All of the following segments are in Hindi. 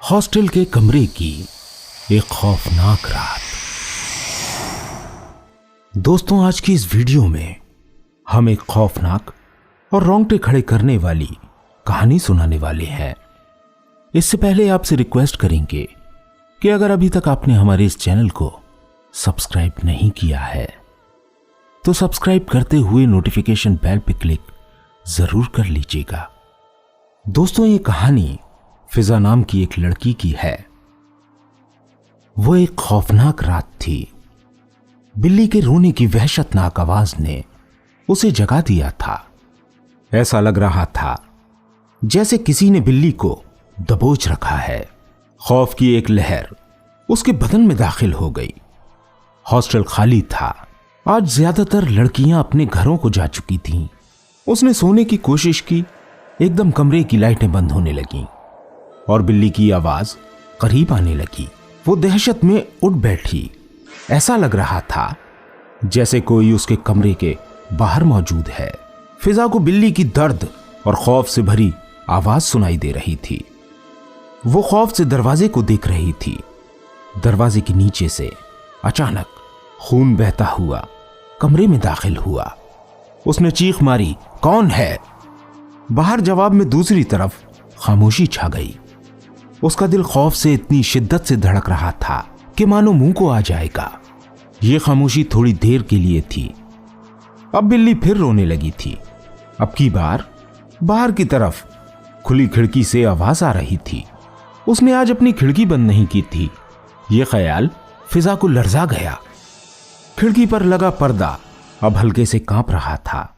हॉस्टल के कमरे की एक खौफनाक रात। दोस्तों, आज की इस वीडियो में हम एक खौफनाक और रोंगटे खड़े करने वाली कहानी सुनाने वाले हैं। इससे पहले आपसे रिक्वेस्ट करेंगे कि अगर अभी तक आपने हमारे इस चैनल को सब्सक्राइब नहीं किया है तो सब्सक्राइब करते हुए नोटिफिकेशन बेल पे क्लिक जरूर कर लीजिएगा। दोस्तों, ये कहानी फिजा नाम की एक लड़की की है। वो एक खौफनाक रात थी। बिल्ली के रोने की वहशतनाक आवाज ने उसे जगा दिया था। ऐसा लग रहा था जैसे किसी ने बिल्ली को दबोच रखा है। खौफ की एक लहर उसके बदन में दाखिल हो गई। हॉस्टल खाली था। आज ज्यादातर लड़कियां अपने घरों को जा चुकी थीं। उसने सोने की कोशिश की। एकदम कमरे की लाइटें बंद होने लगीं और बिल्ली की आवाज करीब आने लगी। वो दहशत में उठ बैठी। ऐसा लग रहा था जैसे कोई उसके कमरे के बाहर मौजूद है। फिजा को बिल्ली की दर्द और खौफ से भरी आवाज सुनाई दे रही थी। वो खौफ से दरवाजे को देख रही थी। दरवाजे के नीचे से अचानक खून बहता हुआ कमरे में दाखिल हुआ। उसने चीख मारी, कौन है? बाहर जवाब में दूसरी तरफ खामोशी छा गई। उसका दिल खौफ से इतनी शिद्दत से धड़क रहा था कि मानो मुंह को आ जाएगा। यह खामोशी थोड़ी देर के लिए थी। अब बिल्ली फिर रोने लगी थी। अब की बार बाहर की तरफ खुली खिड़की से आवाज आ रही थी। उसने आज अपनी खिड़की बंद नहीं की थी। यह ख्याल फिजा को लर्जा गया। खिड़की पर लगा पर्दा अब हल्के से कांप रहा था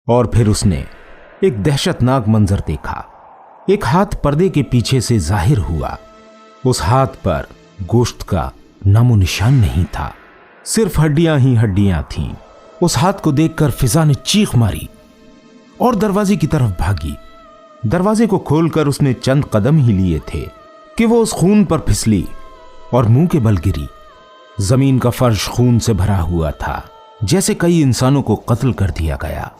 और फिर उसने एक दहशतनाक मंजर देखा। एक हाथ पर्दे के पीछे से जाहिर हुआ। उस हाथ पर गोश्त का नामो निशान नहीं था, सिर्फ हड्डियां ही हड्डियां थीं। उस हाथ को देखकर फिजा ने चीख मारी और दरवाजे की तरफ भागी। दरवाजे को खोलकर उसने चंद कदम ही लिए थे कि वो उस खून पर फिसली और मुंह के बल गिरी। जमीन का फर्श खून से भरा हुआ था, जैसे कई इंसानों को कत्ल कर दिया गया।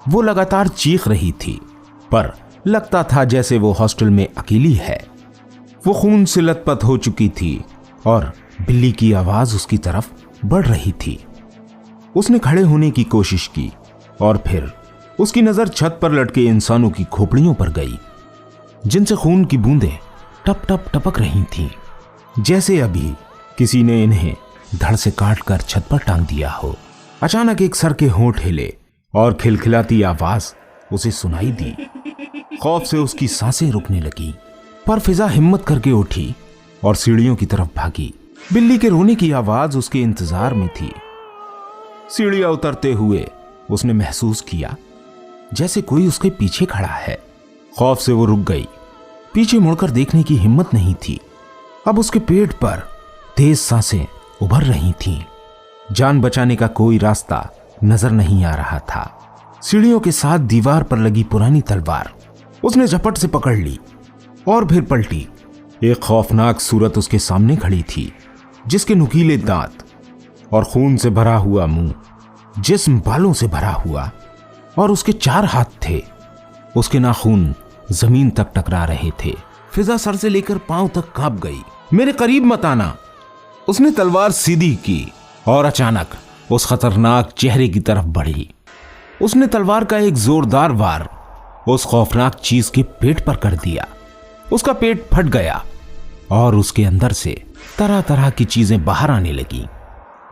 वो लगातार चीख रही थी, पर लगता था जैसे वो हॉस्टल में अकेली है। वो खून से लथपथ हो चुकी थी और बिल्ली की आवाज उसकी तरफ बढ़ रही थी। उसने खड़े होने की कोशिश की और फिर उसकी नजर छत पर लटके इंसानों की खोपड़ियों पर गई, जिनसे खून की बूंदें टप टप टपक रही थीं, जैसे अभी किसी ने इन्हें धड़ से काटकर छत पर टांग दिया हो। अचानक एक सर के होंठ हिले और खिलखिलाती आवाज उसे सुनाई दी। खौफ से उसकी सांसें रुकने लगी, पर फिजा हिम्मत करके उठी और सीढ़ियों की तरफ भागी। बिल्ली के रोने की आवाज उसके इंतजार में थी। सीढ़ियां उतरते हुए उसने महसूस किया जैसे कोई उसके पीछे खड़ा है। खौफ से वो रुक गई। पीछे मुड़कर देखने की हिम्मत नहीं थी। अब उसके पेट पर तेज सांसें उभर रही थीं। जान बचाने का कोई रास्ता नजर नहीं आ रहा था। सीढ़ियों के साथ दीवार पर लगी पुरानी तलवार उसने झपट से पकड़ ली और फिर पलटी। एक खौफनाक सूरत उसके सामने खड़ी थी, जिसके नुकीले दांत और खून से भरा हुआ मुंह, जिस्म बालों से भरा हुआ और उसके 4 हाथ थे। उसके नाखून जमीन तक टकरा रहे थे। फिजा सर से लेकर पांव तक कांप गई। मेरे करीब मत आना। उसने तलवार सीधी की और अचानक उस खतरनाक चेहरे की तरफ बढ़ी। उसने तलवार का एक जोरदार वार उस खौफनाक चीज के पेट पर कर दिया। उसका पेट फट गया और उसके अंदर से तरह तरह की चीजें बाहर आने लगी।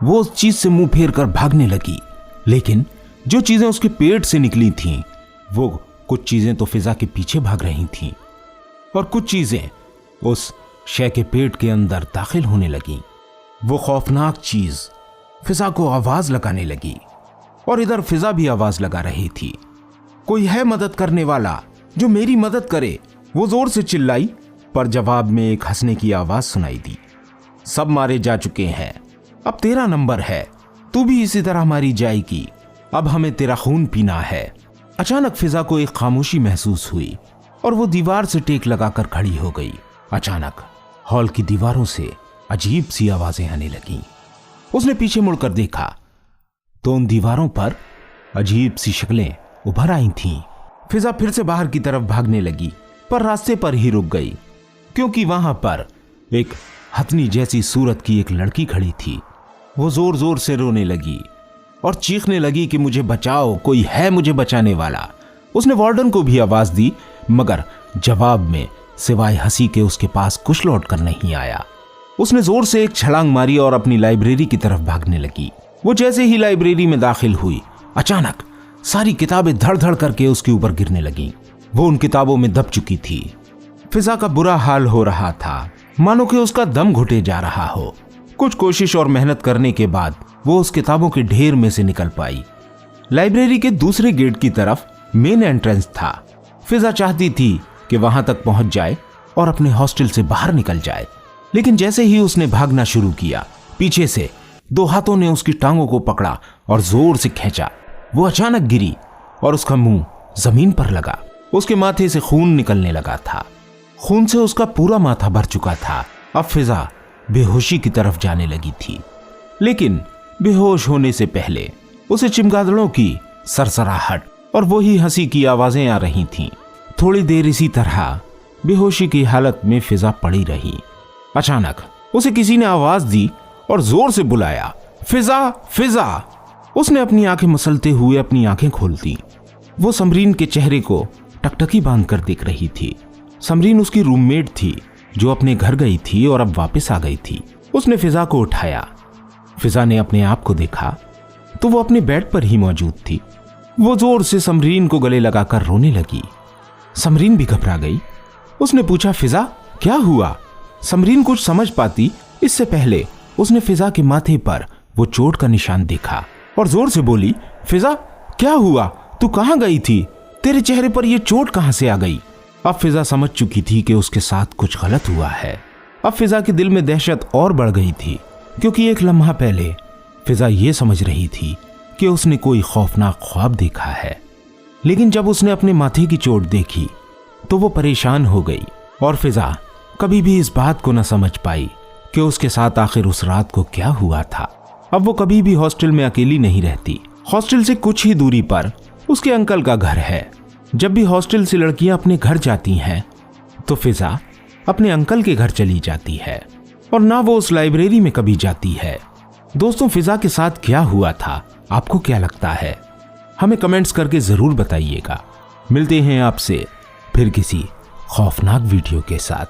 वो उस चीज से मुंह फेर कर भागने लगी, लेकिन जो चीजें उसके पेट से निकली थीं, वो कुछ चीजें तो फिजा के पीछे भाग रही थीं और कुछ चीजें उस शय के पेट के अंदर दाखिल होने लगी। वो खौफनाक चीज फिजा को आवाज लगाने लगी और इधर फिजा भी आवाज लगा रही थी, कोई है मदद करने वाला जो मेरी मदद करे। वो जोर से चिल्लाई, पर जवाब में एक हंसने की आवाज सुनाई दी। सब मारे जा चुके हैं, अब तेरा नंबर है, तू भी इसी तरह मारी जाएगी। अब हमें तेरा खून पीना है। अचानक फिजा को एक खामोशी महसूस हुई और वो दीवार से टेक लगाकर खड़ी हो गई। अचानक हॉल की दीवारों से अजीब सी आवाजें आने लगीं। उसने पीछे मुड़कर देखा तो उन दीवारों पर अजीब सी शक्लें उभर आई थीं। फिजा फिर से बाहर की तरफ भागने लगी, पर रास्ते पर ही रुक गई। क्योंकि वहां पर एक हथनी जैसी सूरत की एक लड़की खड़ी थी। वो जोर जोर से रोने लगी और चीखने लगी कि मुझे बचाओ, कोई है मुझे बचाने वाला। उसने वार्डन को भी आवाज दी, मगर जवाब में सिवाय हंसी के उसके पास कुछ लौट कर नहीं आया। उसने जोर से एक छलांग मारी और अपनी लाइब्रेरी की तरफ भागने लगी। वो जैसे ही लाइब्रेरी में दाखिल हुई, अचानक सारी किताबें धड़ धड़ करके उसके ऊपर गिरने लगीं। वो उन किताबों में दब चुकी थी। फिजा का बुरा हाल हो रहा था, मानो कि उसका दम घुटे जा रहा हो। कुछ कोशिश और मेहनत करने के बाद वो उस किताबों के ढेर में से निकल पाई। लाइब्रेरी के दूसरे गेट की तरफ मेन एंट्रेंस था। फिजा चाहती थी कि वहां तक पहुंच जाए और अपने हॉस्टल से बाहर निकल जाए, लेकिन जैसे ही उसने भागना शुरू किया, पीछे से 2 हाथों ने उसकी टांगों को पकड़ा और जोर से खींचा। वो अचानक गिरी और उसका मुंह जमीन पर लगा। उसके माथे से खून निकलने लगा था। खून से उसका पूरा माथा भर चुका था। अब फिजा बेहोशी की तरफ जाने लगी थी, लेकिन बेहोश होने से पहले उसे चमगादड़ों की सरसराहट और वही हंसी की आवाजें आ रही थीं। थोड़ी देर इसी तरह बेहोशी की हालत में फिजा पड़ी रही। अचानक उसे किसी ने आवाज दी और जोर से बुलाया, फिजा, फिजा। उसने अपनी आंखें मसलते हुए अपनी आंखें खोल दी। वो समरीन के चेहरे को टकटकी बांधकर देख रही थी। समरीन उसकी रूममेट थी जो अपने घर गई थी और अब वापस आ गई थी। उसने फिजा को उठाया। फिजा ने अपने आप को देखा तो वो अपने बेड पर ही मौजूद थी। वो जोर से समरीन को गले लगाकर रोने लगी। समरीन भी घबरा गई। उसने पूछा, फिजा क्या हुआ? समरीन कुछ समझ पाती इससे पहले उसने फिजा के माथे पर वो चोट का निशान देखा और जोर से बोली, फिजा क्या हुआ? तू कहां गई थी? तेरे चेहरे पर यह चोट कहां से आ गई? अब फिजा समझ चुकी थी कि उसके साथ कुछ गलत हुआ है। अब फिजा के दिल में दहशत और बढ़ गई थी, क्योंकि एक लम्हा पहले फिजा ये समझ रही थी कि उसने कोई खौफनाक ख्वाब देखा है। लेकिन जब उसने अपने माथे की चोट देखी तो वो परेशान हो गई और फिजा कभी भी इस बात को न समझ पाई कि उसके साथ आखिर उस रात को क्या हुआ था। अब वो कभी भी हॉस्टल में अकेली नहीं रहती। हॉस्टल से कुछ ही दूरी पर उसके अंकल का घर है। जब भी हॉस्टल से लड़कियां अपने घर जाती हैं तो फिजा अपने अंकल के घर चली जाती है और ना वो उस लाइब्रेरी में कभी जाती है। दोस्तों, फिजा के साथ क्या हुआ था, आपको क्या लगता है? हमें कमेंट्स करके जरूर बताइएगा। मिलते हैं आपसे फिर किसी खौफनाक वीडियो के साथ।